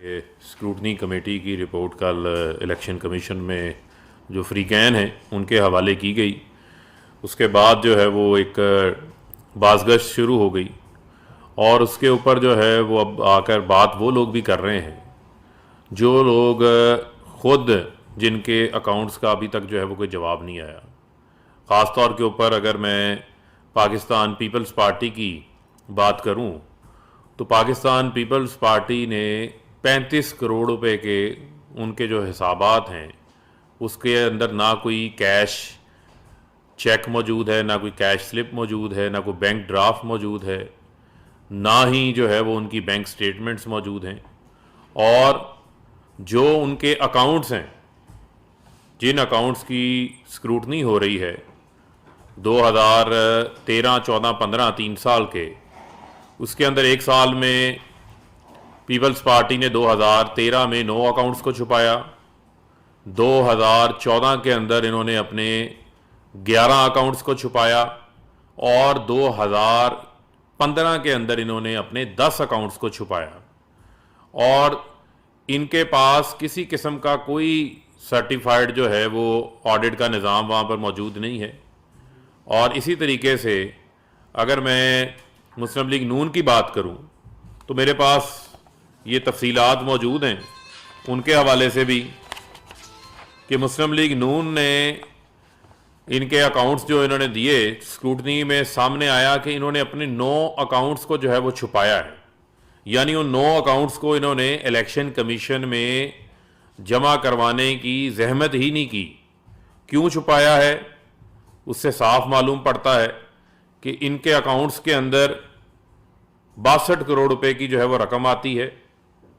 Scrutiny committee की report कल election commission में जो फ्रीकैन हैं उनके हवाले की गई। उसके बाद जो है वो एक बाज़गश्त शुरू हो गई और उसके ऊपर जो है वो अब आकर बात वो लोग भी कर रहे हैं जो लोग ख़ुद जिनके अकाउंट्स का अभी तक जो है वो कोई जवाब नहीं आया। ख़ास तौर के ऊपर अगर मैं पाकिस्तान पीपल्स पार्टी की बात करूं तो पाकिस्तान पीपल्स पार्टी ने 35 करोड़ रुपए के उनके जो हिसाबात हैं उसके अंदर ना कोई कैश चेक मौजूद है, ना कोई कैश स्लिप मौजूद है, ना कोई बैंक ड्राफ्ट मौजूद है, ना ही जो है वो उनकी बैंक स्टेटमेंट्स मौजूद हैं। और जो उनके अकाउंट्स हैं, जिन अकाउंट्स की स्क्रूटनी हो रही है 2013, 14, 15, 3 साल के, उसके अंदर एक साल में पीपल्स पार्टी ने 2013 में 9 अकाउंट्स को छुपाया, 2014 के अंदर इन्होंने अपने 11 अकाउंट्स को छुपाया और 2015 के अंदर इन्होंने अपने 10 अकाउंट्स को छुपाया। और इनके पास किसी किस्म का कोई सर्टिफाइड जो है वो ऑडिट का निज़ाम वहाँ पर मौजूद नहीं है। और इसी तरीके से अगर मैं मुस्लिम लीग नून की बात करूं तो मेरे पास ये तफसीलात मौजूद हैं उनके हवाले से भी कि मुस्लिम लीग नून ने इनके अकाउंट्स जो इन्होंने दिए, स्क्रूटनी में सामने आया कि इन्होंने अपने 9 अकाउंट्स को जो है वो छुपाया है। यानी उन 9 अकाउंट्स को इन्होंने इलेक्शन कमीशन में जमा करवाने की जहमत ही नहीं की। क्यों छुपाया है उससे साफ मालूम पड़ता है कि इनके अकाउंट्स के अंदर 62 करोड़ रुपए की जो है वो रकम आती है,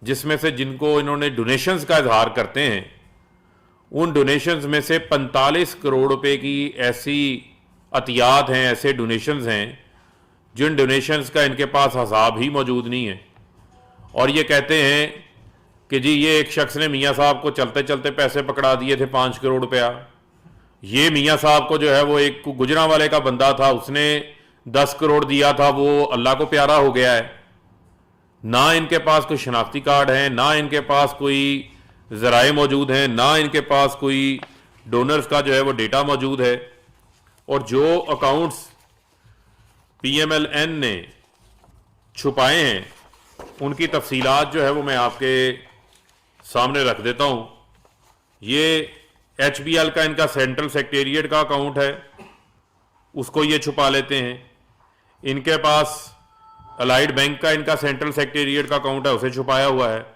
जिसमें से जिनको इन्होंने डोनेशंस का इजहार करते हैं उन डोनेशंस में से 45 करोड़ रुपए की ऐसी अतियात हैं, ऐसे डोनेशंस हैं जिन डोनेशंस का इनके पास हिसाब ही मौजूद नहीं है। और ये कहते हैं कि जी ये एक शख्स ने मियाँ साहब को चलते चलते पैसे पकड़ा दिए थे 5 करोड़ रुपया। ये मियाँ साहब को जो है वो एक गुजरांवाले का बंदा था, उसने 10 करोड़ दिया था, वो अल्लाह को प्यारा हो गया है। ना इनके पास कोई शनाख्ती कार्ड है, ना इनके पास कोई ज़राए मौजूद हैं, ना इनके पास कोई डोनर्स का जो है वो डेटा मौजूद है। और जो अकाउंट्स PMLN ने छुपाए हैं उनकी तफसीलात जो है वो मैं आपके सामने रख देता हूँ। ये HBL का इनका सेंट्रल सेक्रेटेरिएट का अकाउंट है, उसको ये छुपा लेते हैं। इनके पास अलाइड बैंक का इनका सेंट्रल सेक्रेटेरिएट का अकाउंट है, उसे छुपाया हुआ है।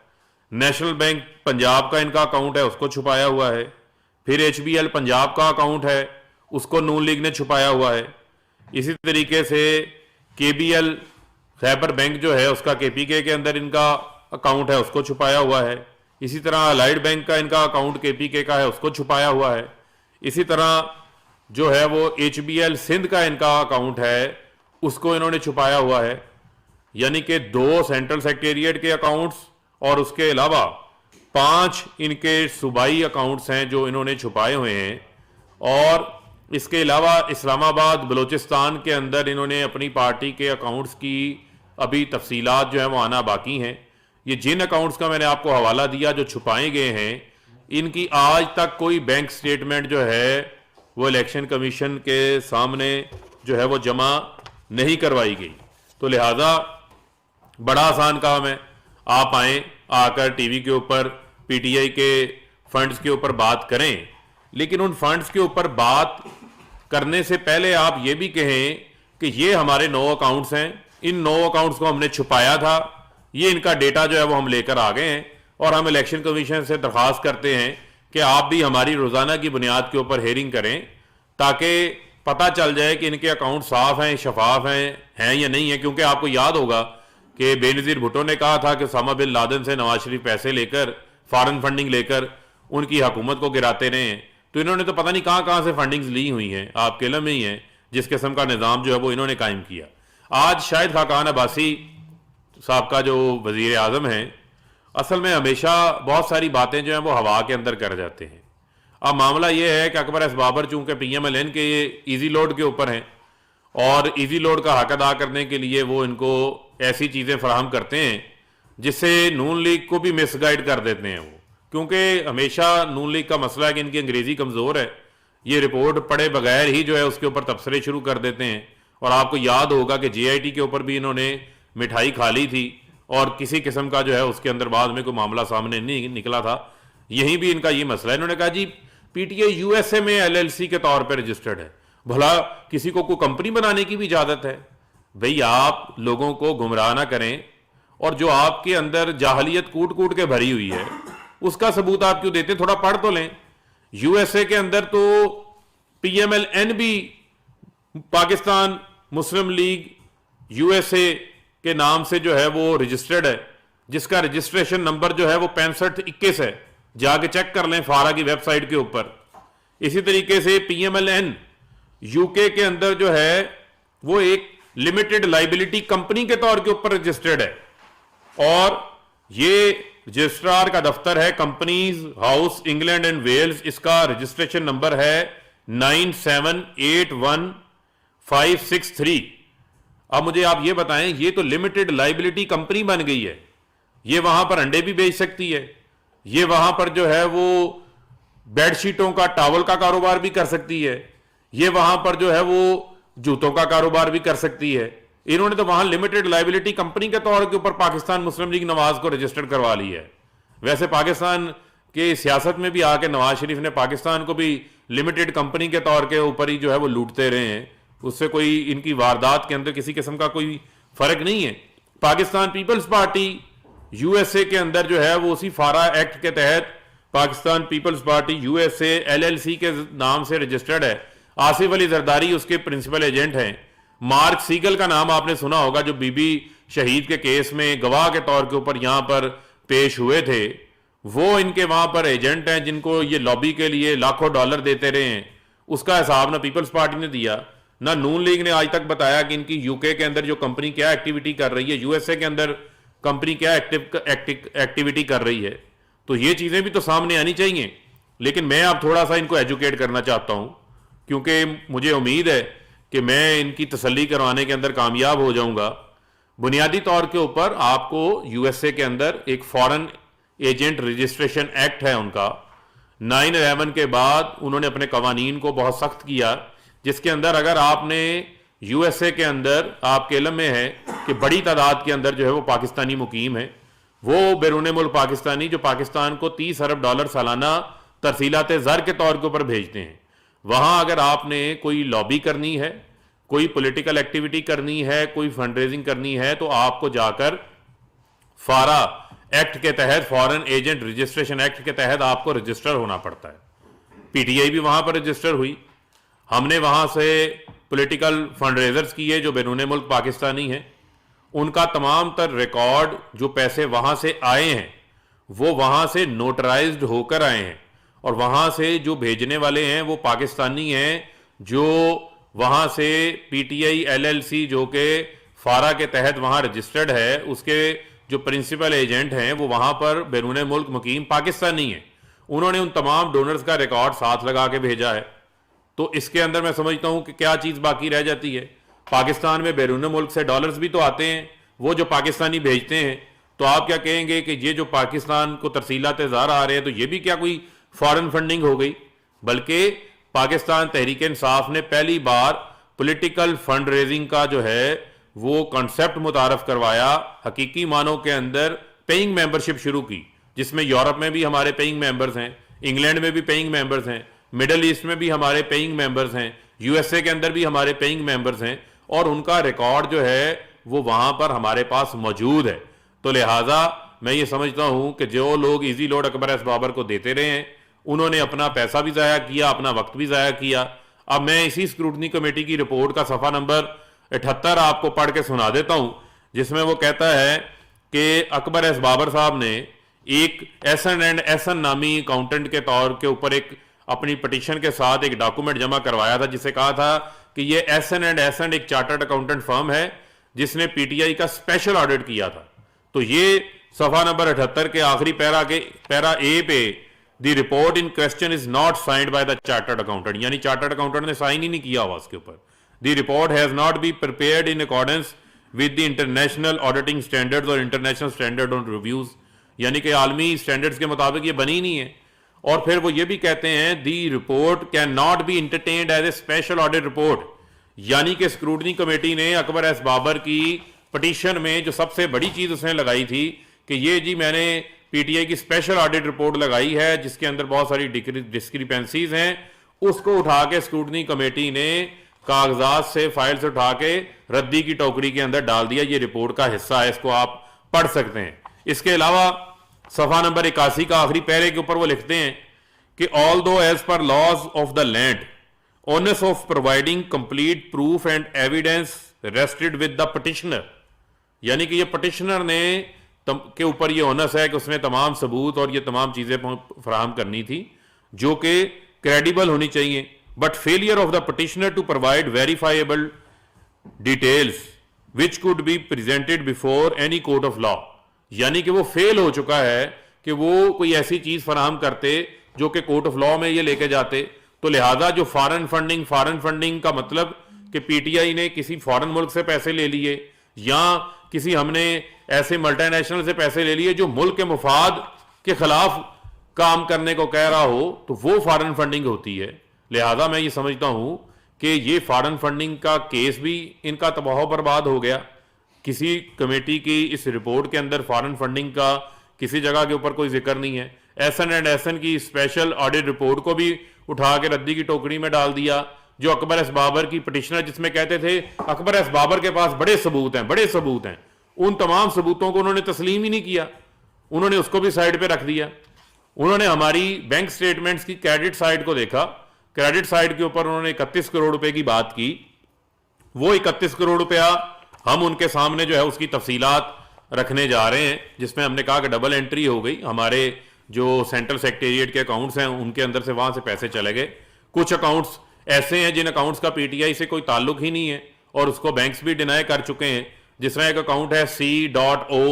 नेशनल बैंक पंजाब का इनका अकाउंट है, उसको छुपाया हुआ है। फिर HBL पंजाब का अकाउंट है, उसको नून लीग ने छुपाया हुआ है। इसी तरीके से KBL खैबर बैंक जो है उसका KPK के अंदर इनका अकाउंट है, उसको छुपाया हुआ है। इसी तरह अलाइड बैंक का इनका अकाउंट KPK का है, उसको छुपाया हुआ है। इसी तरह जो है वो HBL सिंध का इनका अकाउंट है, उसको इन्होंने छुपाया हुआ है। यानी कि 2 सेंट्रल सेक्रेटेरिएट के अकाउंट्स और उसके अलावा 5 इनके सूबाई अकाउंट्स हैं जो इन्होंने छुपाए हुए हैं। और इसके अलावा इस्लामाबाद बलूचिस्तान के अंदर इन्होंने अपनी पार्टी के अकाउंट्स की अभी तफसीलात जो है वो आना बाकी हैं। ये जिन अकाउंट्स का मैंने आपको हवाला दिया जो छुपाए गए हैं, इनकी आज तक कोई बैंक स्टेटमेंट जो है वो इलेक्शन कमीशन के सामने जो है वो जमा नहीं करवाई गई। तो लिहाजा बड़ा आसान काम है, आप आएँ, आकर टीवी के ऊपर PTI के फंड्स के ऊपर बात करें, लेकिन उन फंड्स के ऊपर बात करने से पहले आप ये भी कहें कि ये हमारे 9 अकाउंट्स हैं, इन 9 अकाउंट्स को हमने छुपाया था, ये इनका डेटा जो है वो हम लेकर आ गए हैं और हम इलेक्शन कमीशन से दरख्वास्त करते हैं कि आप भी हमारी रोज़ाना की बुनियाद के ऊपर हेयरिंग करें ताकि पता चल जाए कि इनके अकाउंट साफ हैं, शफाफ हैं या नहीं है। क्योंकि आपको याद होगा कि बेनज़ीर भुट्टो ने कहा था कि उसामा बिन लादेन से नवाज शरीफ पैसे लेकर, फॉरेन फंडिंग लेकर उनकी हुकूमत को गिराते रहे हैं। तो इन्होंने तो पता नहीं कहाँ से फंडिंग्स ली हुई हैं, आपके इल्म में ही है जिस किस्म का निज़ाम जो है वो इन्होंने कायम किया। आज शाहिद खाकान अब्बासी साहब का जो वज़ीर आज़म हैं, असल में हमेशा बहुत सारी बातें जो हैं वो हवा के अंदर कर जाते हैं। अब मामला ये है कि अकबर एस बाबर चूँकि PMLN के ये ईजी लोड के ऊपर हैं और ईजी लोड का हक अदा करने के लिए वो इनको ऐसी चीज़ें फराहम करते हैं जिससे नून लीग को भी मिसगाइड कर देते हैं वो, क्योंकि हमेशा नून लीग का मसला है कि इनकी अंग्रेजी कमज़ोर है, ये रिपोर्ट पढ़े बगैर ही जो है उसके ऊपर तबसरे शुरू कर देते हैं। और आपको याद होगा कि JIT के ऊपर भी इन्होंने मिठाई खा ली थी और किसी किस्म का जो है उसके अंदर बाद में कोई मामला सामने नहीं निकला था। यहीं भी इनका ये मसला है। इन्होंने कहा जी PTI USA में LLC के तौर पर रजिस्टर्ड है, भला किसी को कोई कंपनी बनाने की भी इजाज़त है? भाई आप लोगों को गुमराह ना करें, और जो आपके अंदर जाहलियत कूट कूट के भरी हुई है उसका सबूत आप क्यों देते? थोड़ा पढ़ तो लें। USA के अंदर तो PMLN भी पाकिस्तान मुस्लिम लीग USA के नाम से जो है वो रजिस्टर्ड है, जिसका रजिस्ट्रेशन नंबर जो है वो 6521 है, जाके चेक कर लें फारा की वेबसाइट के ऊपर। इसी तरीके से PMLN UK के अंदर जो है वो एक लिमिटेड लाइबिलिटी कंपनी के तौर के ऊपर रजिस्टर्ड है, और ये रजिस्ट्रार का दफ्तर है companies house England and Wales. इसका रजिस्ट्रेशन नंबर है 9781563। अब मुझे आप ये बताएं, ये तो लिमिटेड लाइबिलिटी कंपनी बन गई है, ये वहां पर अंडे भी बेच सकती है, ये वहां पर जो है वो बेडशीटों का टॉवल का कारोबार भी कर सकती है, ये वहां पर जो है वो जूतों का कारोबार भी कर सकती है। इन्होंने तो वहां लिमिटेड लाइबिलिटी कंपनी के तौर के ऊपर पाकिस्तान मुस्लिम लीग नवाज को रजिस्टर्ड करवा ली है। वैसे पाकिस्तान के सियासत में भी आके नवाज शरीफ ने पाकिस्तान को भी लिमिटेड कंपनी के तौर के ऊपर ही जो है वो लूटते रहे हैं, उससे कोई इनकी वारदात के अंदर किसी किस्म का कोई फर्क नहीं है। पाकिस्तान पीपल्स पार्टी USA के अंदर जो है वो उसी फारा एक्ट के तहत पाकिस्तान पीपल्स पार्टी USA LLC के नाम से रजिस्टर्ड है। आसिफ अली जरदारी उसके प्रिंसिपल एजेंट हैं। मार्क सीगल का नाम आपने सुना होगा, जो बीबी शहीद के केस में गवाह के तौर के ऊपर यहां पर पेश हुए थे, वो इनके वहां पर एजेंट हैं जिनको ये लॉबी के लिए लाखों डॉलर देते रहे हैं। उसका हिसाब ना पीपल्स पार्टी ने दिया, ना नून लीग ने आज तक बताया कि इनकी UK के अंदर जो कंपनी क्या एक्टिविटी कर रही है, USA के अंदर कंपनी क्या एक्टिविटी कर रही है। तो ये चीजें भी तो सामने आनी चाहिए। लेकिन मैं अब थोड़ा सा इनको एजुकेट करना चाहता हूं, क्योंकि मुझे उम्मीद है कि मैं इनकी तसल्ली करवाने के अंदर कामयाब हो जाऊंगा। बुनियादी तौर के ऊपर आपको USA के अंदर एक फॉरेन एजेंट रजिस्ट्रेशन एक्ट है उनका। 9/11 के बाद उन्होंने अपने कवानीन को बहुत सख्त किया, जिसके अंदर अगर आपने USA के अंदर आपके इल्म में है कि बड़ी तादाद के अंदर जो है वो पाकिस्तानी मुकीम है, वो बैरून मुल्क पाकिस्तानी जो पाकिस्तान को $30 अरब सालाना तरसीलात ज़र के तौर के ऊपर भेजते हैं, वहां अगर आपने कोई लॉबी करनी है, कोई पॉलिटिकल एक्टिविटी करनी है, कोई फंड रेजिंग करनी है, तो आपको जाकर फारा एक्ट के तहत, फॉरेन एजेंट रजिस्ट्रेशन एक्ट के तहत आपको रजिस्टर होना पड़ता है। PTI भी वहां पर रजिस्टर हुई। हमने वहां से पॉलिटिकल फंड रेजर्स किए जो बैरून मुल्क पाकिस्तानी हैं, उनका तमाम तर रिकॉर्ड, जो पैसे वहां से आए हैं वो वहां से नोटराइज्ड होकर आए हैं, और वहां से जो भेजने वाले हैं वो पाकिस्तानी हैं, जो वहां से PTI LLC जो कि फारा के तहत वहां रजिस्टर्ड है, उसके जो प्रिंसिपल एजेंट हैं वो वहां पर बैरून मुल्क मुकीम पाकिस्तानी हैं। उन्होंने उन तमाम डोनर्स का रिकॉर्ड साथ लगा के भेजा है। तो इसके अंदर मैं समझता हूं कि क्या चीज बाकी रह जाती है। पाकिस्तान में बैरून मुल्क से डॉलर्स भी तो आते हैं, वो जो पाकिस्तानी भेजते हैं। तो आप क्या कहेंगे कि ये जो पाकिस्तान को तरसीलात ज़र आ रहे हैं, तो ये भी क्या कोई फॉरेन फंडिंग हो गई? बल्कि पाकिस्तान तहरीक इंसाफ ने पहली बार पॉलिटिकल फंड रेजिंग का जो है वो कॉन्सेप्ट मुतारफ करवाया, हकीकी मानों के अंदर पेइंग मेंबरशिप शुरू की, जिसमें यूरोप में भी हमारे पेइंग मेंबर्स हैं, इंग्लैंड में भी पेइंग मेंबर्स हैं, मिडल ईस्ट में भी हमारे पेइंग मेंबर्स हैं, USA के अंदर भी हमारे पेइंग मेंबर्स हैं, और उनका रिकॉर्ड जो है वो वहां पर हमारे पास मौजूद है। तो लिहाजा मैं ये समझता हूं कि जो लोग easy load Akbar S Babar को देते रहे हैं, उन्होंने अपना पैसा भी ज़ाया किया, अपना वक्त भी ज़ाया किया। अब मैं इसी स्क्रूटनी कमेटी की रिपोर्ट का सफ़ा नंबर 78 आपको पढ़ के सुना देता हूं, जिसमें वो कहता है कि अकबर एस बाबर साहब ने एक SN&SN नामी अकाउंटेंट के तौर के ऊपर एक अपनी पटिशन के साथ एक डॉक्यूमेंट जमा करवाया था, जिसे कहा था कि ये SN&SN एक चार्टर्ड अकाउंटेंट फर्म है जिसने PTI का स्पेशल ऑडिट किया था। तो ये सफ़ा नंबर 78 के आखिरी पैरा ए पे the report in question is not signed by the chartered accountant, यानी चार्टर्ड अकाउंटेंट ने साइन ही नहीं किया हुआ उसके ऊपर। The report has not be prepared in accordance with the international auditing standards और इंटरनेशनल स्टैंडर्ड ऑन रिव्यूज, यानी कि आलमी स्टैंडर्ड्स के मुताबिक ये बनी नहीं है। और फिर वो ये भी कहते हैं the report can not be entertained as a special audit report, यानी कि स्क्रूटनी कमेटी ने अकबर एस बाबर की पटिशन में जो सबसे बड़ी चीज उसने लगाई थी कि ये जी मैंने पीटीआई की स्पेशल ऑडिट रिपोर्ट लगाई है जिसके अंदर बहुत सारी डिस्क्रिपेंसीज हैं, उसको उठा के स्क्रूटनी कमेटी ने कागजात से फाइल से उठा के रद्दी की टोकरी के अंदर डाल दिया। ये रिपोर्ट का हिस्सा है, इसको आप पढ़ सकते हैं। इसके अलावा सफा नंबर 81 का आखिरी पैरे के ऊपर वो लिखते हैं कि ऑल दो as per laws of the land onus of providing complete proof and evidence rested with the petitioner, यानी कि ये पटिशनर ने के ऊपर ये ओनस है कि उसने तमाम सबूत और ये तमाम चीजें फराहम करनी थी जो कि क्रेडिबल होनी चाहिए। But failure of the petitioner to provide verifiable details which could be presented before any court of law, यानी कि वो फेल हो चुका है कि वो कोई ऐसी चीज फराहम करते जो कि कोर्ट ऑफ लॉ में ये लेके जाते। तो लिहाजा जो फॉरेन फंडिंग का मतलब कि पीटीआई ने किसी फॉरेन मुल्क से पैसे ले लिए या किसी हमने ऐसे मल्टीनेशनल से पैसे ले लिए जो मुल्क के मुफाद के खिलाफ काम करने को कह रहा हो, तो वो फॉरेन फंडिंग होती है। लिहाजा मैं ये समझता हूं कि ये फॉरेन फंडिंग का केस भी इनका तबाह बर्बाद हो गया। किसी कमेटी की इस रिपोर्ट के अंदर फॉरेन फंडिंग का किसी जगह के ऊपर कोई जिक्र नहीं है। एसन एंड एसन की स्पेशल ऑडिट रिपोर्ट को भी उठा के रद्दी की टोकरी में डाल दिया, जो अकबर एस बाबर की पिटिशनर जिसमें कहते थे अकबर एस बाबर के पास बड़े सबूत हैं, उन तमाम सबूतों को उन्होंने तस्लीम ही नहीं किया, उन्होंने उसको भी साइड पे रख दिया। उन्होंने हमारी बैंक स्टेटमेंट्स की क्रेडिट साइड को देखा, क्रेडिट साइड के ऊपर उन्होंने 31 करोड़ रुपए की बात की। वो 31 करोड़ रुपया हम उनके सामने जो है उसकी तफसीलात रखने जा रहे हैं, जिसमें हमने कहा कि डबल एंट्री हो गई, हमारे जो सेंट्रल सेक्रेटेरिएट के अकाउंट्स हैं उनके अंदर से वहां से पैसे चले गए। कुछ अकाउंट्स ऐसे हैं जिन अकाउंट्स का पीटीआई से कोई ताल्लुक ही नहीं है और उसको बैंक्स भी डिनाई कर चुके हैं। जिस तरह एक अकाउंट है C.O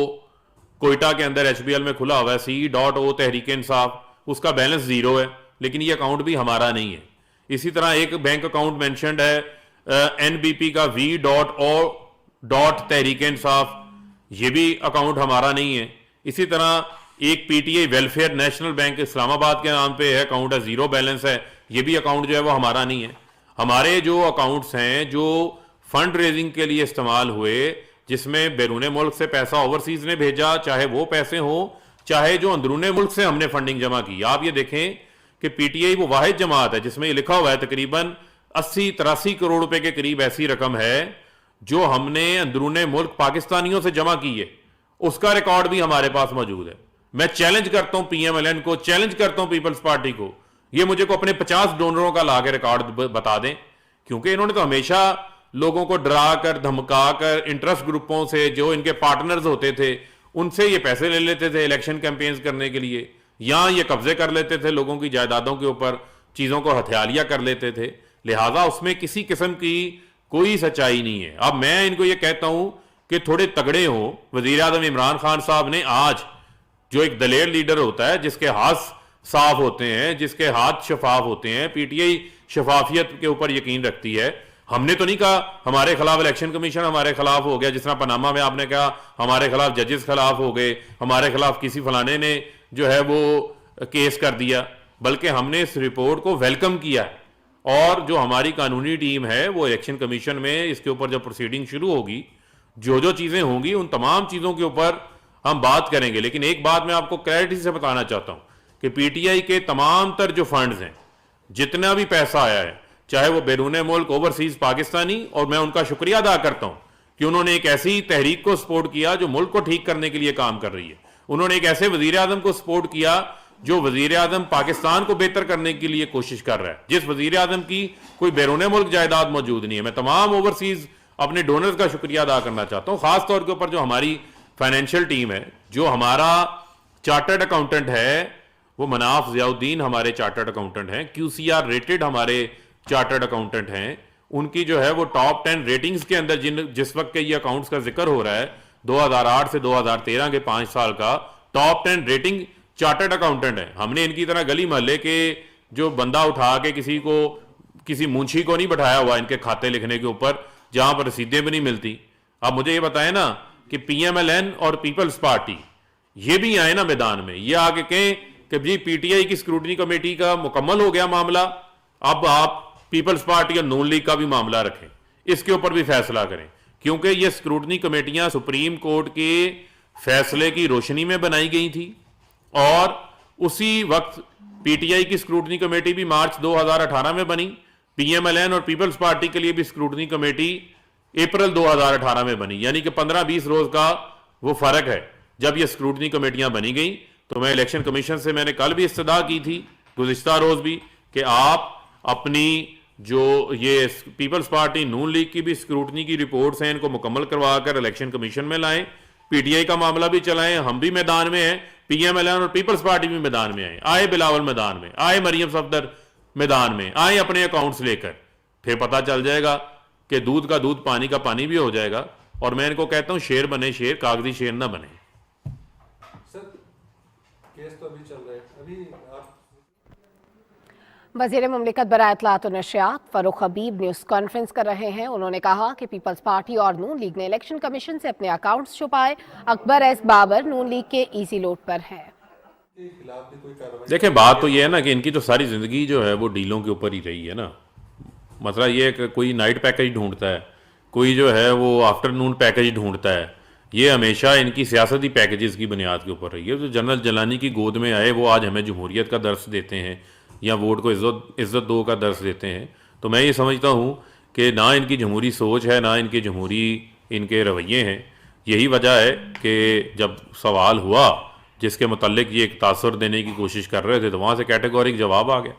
कोयटा के अंदर एचबीएल में खुला हुआ है, C.O तहरीक इंसाफ, उसका बैलेंस 0 है, लेकिन ये अकाउंट भी हमारा नहीं है। इसी तरह एक बैंक अकाउंट मेंशन्ड है NBP का V.O तहरीक इंसाफ, ये भी अकाउंट हमारा नहीं है। इसी तरह एक PTI welfare national bank Islamabad के नाम पे है, अकाउंट है, 0 बैलेंस है, ये भी अकाउंट जो है वो हमारा नहीं है। हमारे जो अकाउंट्स हैं जो फंड रेजिंग के लिए इस्तेमाल हुए, जिसमें बैरून मुल्क से पैसा ओवरसीज ने भेजा, चाहे वो पैसे हो चाहे जो अंदरूने मुल्क से हमने फंडिंग जमा की। आप ये देखें कि पीटीआई वो वाहिद जमात है जिसमें ये लिखा हुआ है तकरीबन 80-83 करोड़ रुपए के करीब ऐसी रकम है जो हमने अंदरूने मुल्क पाकिस्तानियों से जमा की है, उसका रिकॉर्ड भी हमारे पास मौजूद है। मैं चैलेंज करता हूं PMLN को, चैलेंज करता हूं पीपल्स पार्टी को, ये मुझे को अपने 50 डोनरों का ला के रिकॉर्ड बता दें, क्योंकि इन्होंने तो हमेशा लोगों को डरा कर धमका कर इंटरेस्ट ग्रुपों से जो इनके पार्टनर्स होते थे उनसे ये पैसे ले लेते थे इलेक्शन कैंपेन्स करने के लिए, या ये कब्जे कर लेते थे लोगों की जायदादों के ऊपर, चीजों को हथियालिया कर लेते थे। लिहाजा उसमें किसी किस्म की कोई सच्चाई नहीं है। अब मैं इनको ये कहता हूं कि थोड़े तगड़े हो। वजीर आजम इमरान खान साहब ने आज, जो एक दलेर लीडर होता है जिसके हाथ साफ होते हैं, जिसके हाथ शफाफ होते हैं, पीटीआई शफाफियत के ऊपर यकीन रखती है। हमने तो नहीं कहा हमारे खिलाफ इलेक्शन कमीशन हमारे खिलाफ हो गया, जिस तरह पनामा में आपने कहा हमारे खिलाफ जजेस खिलाफ हो गए, हमारे खिलाफ किसी फलाने ने जो है वो केस कर दिया, बल्कि हमने इस रिपोर्ट को वेलकम किया है। और जो हमारी कानूनी टीम है वो इलेक्शन कमीशन में इसके ऊपर जब प्रोसीडिंग शुरू होगी, जो जो चीजें होंगी उन तमाम चीजों के ऊपर हम बात करेंगे। लेकिन एक बात मैं आपको क्लैरिटी से बताना चाहता हूं कि पीटीआई के तमाम तर जो फंड्स हैं, जितना भी पैसा आया है, चाहे वो बैरून मुल्क ओवरसीज पाकिस्तानी, और मैं उनका शुक्रिया अदा करता हूं कि उन्होंने एक ऐसी तहरीक को सपोर्ट किया जो मुल्क को ठीक करने के लिए काम कर रही है। उन्होंने एक ऐसे वजीर आजम को सपोर्ट किया जो वजीर आजम पाकिस्तान को बेहतर करने के लिए कोशिश कर रहा है, जिस वजीर आजम की कोई बैरून मुल्क जायदाद मौजूद नहीं है। मैं तमाम ओवरसीज अपने डोनर्स का शुक्रिया अदा करना चाहता हूं, खास तौर के ऊपर जो हमारी फाइनेंशियल टीम है, जो हमारा चार्टर्ड अकाउंटेंट है वो मनाफ जियाउद्दीन हमारे चार्टर्ड अकाउंटेंट हैं, QCR रेटेड हमारे चार्टर्ड अकाउंटेंट हैं। उनकी जो है वो टॉप 10 रेटिंग्स के अंदर जिस वक्त के ये अकाउंट्स का जिक्र हो रहा है 2008 से 2013 के 5 साल का टॉप 10 रेटिंग चार्टर्ड अकाउंटेंट है। हमने इनकी तरह गली मोहल्ले के जो बंदा उठा के किसी मुंशी को नहीं बैठाया हुआ इनके खाते लिखने के ऊपर, जहां पर रसीदें भी नहीं मिलती। आप मुझे ये बताएं ना कि पीएमएलएन और पीपल्स पार्टी ये भी आए ना मैदान में, ये आगे कहें कि जी पीटीआई की स्क्रूटनी कमेटी का मुकम्मल हो गया मामला, अब आप पीपल्स पार्टी और नून लीग का भी मामला रखें, इसके ऊपर भी फैसला करें, क्योंकि ये स्क्रूटनी कमेटियां सुप्रीम कोर्ट के फैसले की रोशनी में बनाई गई थी और उसी वक्त पीटीआई की स्क्रूटनी कमेटी भी मार्च 2018 में बनी, पीएमएलएन और पीपल्स पार्टी के लिए भी स्क्रूटनी कमेटी अप्रैल 2018 में बनी, यानी कि 15-20 रोज का वो फर्क है जब ये स्क्रूटनी कमेटियां बनी गई। तो मैं इलेक्शन कमीशन से मैंने कल भी इस्तदा की थी, गुज़िश्ता रोज भी, कि आप अपनी जो ये पीपल्स पार्टी नून लीग की भी स्क्रूटनी की रिपोर्ट्स हैं इनको मुकम्मल करवा कर इलेक्शन कमीशन में लाएं, पीटीआई का मामला भी चलाएं, हम भी मैदान में हैं, पीएमएलएन और पीपल्स पार्टी भी मैदान में आए बिलावल मैदान में आए, मरियम सफदर मैदान में आए अपने अकाउंट्स लेकर, फिर पता चल जाएगा कि दूध का दूध पानी का पानी भी हो जाएगा। और मैं इनको कहता हूं शेर बने शेर, कागजी शेर ना बने। सर केस तो अभी चल रहा है, अभी आप वज़ीर मुमलिकत बराए इत्तलात और नशरियात फ़ारूक हबीब न्यूज़ कॉन्फ्रेंस कर रहे हैं। उन्होंने कहा कि पीपल्स पार्टी और नून लीग ने इलेक्शन कमीशन से अपने अकाउंट्स छुपाए। अकबर एस बाबर नून लीग के इजी लोड पर है। के खिलाफ भी कोई कार्रवाई? देखिए बात तो ये है ना कि इनकी तो सारी जिंदगी जो है वो डीलों के ऊपर ही रही है ना। मसला ये है कि कोई नाइट पैकेज ढूंढता है, कोई जो है वो आफ्टरनून पैकेज ढूंढता है, ये हमेशा इनकी सियासती पैकेजेस की बुनियाद के ऊपर रही है। जो जनरल जलानी की गोद में आए वो आज हमें जमहूरियत का दर्स देते हैं या वोट को इज्जत दो का दर्स देते हैं। तो मैं ये समझता हूँ कि ना इनकी जमहूरी सोच है, ना इनके जमहूरी इनके रवैये हैं। यही वजह है कि जब सवाल हुआ जिसके मुतल्लिक ये एक तासुर देने की कोशिश कर रहे थे तो वहाँ से कैटेगोरिक जवाब आ गया।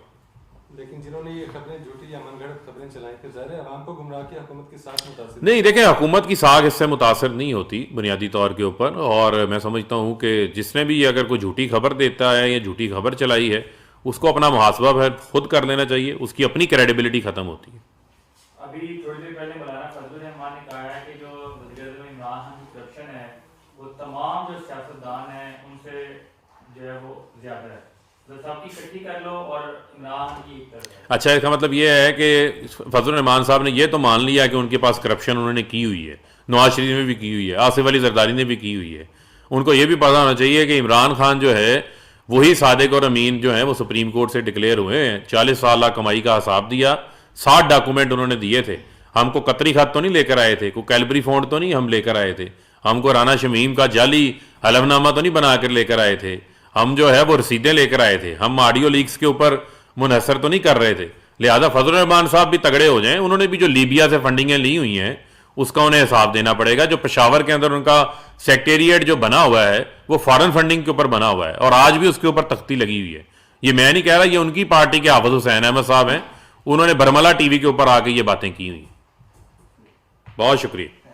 लेकिन जिन्होंने ये खबरें झूठी या मनगढ़ंत खबरें चलाई, फिर ज़ाहिर है आवाम को गुमराह किया, हुकूमत की साख मुतासिर नहीं, देखें हुकूमत की साख इससे मुतासर नहीं होती बुनियादी तौर के ऊपर। और मैं समझता हूँ कि जिसने भी अगर कोई झूठी खबर देता है या झूठी खबर चलाई है उसको अपना मुहासबा है खुद कर लेना चाहिए, उसकी अपनी क्रेडिबिलिटी ख़त्म होती है। अभी थोड़ी देर पहले मौलाना फजलुर रहमान ने कहा है कि जो वज़ीर-ए-आज़म इमरान खान की करप्शन है वो तमाम जो सियासतदान हैं उनसे जो है वो ज़्यादा है, तो सबकी इकट्ठी कर लो और इमरान खान की एक तरफ है। अच्छा, इसका मतलब ये है कि फजलुर रहमान साहब ने ये तो मान लिया कि उनके पास करप्शन उन्होंने की हुई है, नवाज शरीफ में भी की हुई है, आसिफ अली जरदारी ने भी की हुई है। उनको ये भी पता होना चाहिए कि इमरान खान जो है वही सादिक और अमीन जो है वो सुप्रीम कोर्ट से डिक्लेयर हुए हैं। 40 साल कमाई का हिसाब दिया, 60 डॉक्यूमेंट उन्होंने दिए थे। हमको कतरी खत तो नहीं लेकर आए थे, कोई कैलबरी फॉन्ट तो नहीं हम लेकर आए थे, हमको राना शमीम का जाली हलफनामा तो नहीं बना कर लेकर आए थे, हम जो है वो रसीदें लेकर आए थे, हम ऑडियो लीक्स के ऊपर मुनहसर तो नहीं कर रहे थे। लिहाजा फजलुर रहमान साहब भी तगड़े हो जाएं, उन्होंने भी जो लीबिया से फंडिंगें ली हुई हैं उसका उन्हें हिसाब देना पड़ेगा। जो पेशावर के अंदर उनका सेक्रेटेरिएट जो बना हुआ है वो फॉरेन फंडिंग के ऊपर बना हुआ है और आज भी उसके ऊपर तख्ती लगी हुई है। ये मैं नहीं कह रहा, ये उनकी पार्टी के हाफिज हुसैन अहमद साहब हैं, उन्होंने बरमला टीवी के ऊपर आके ये बातें की हुई। बहुत शुक्रिया।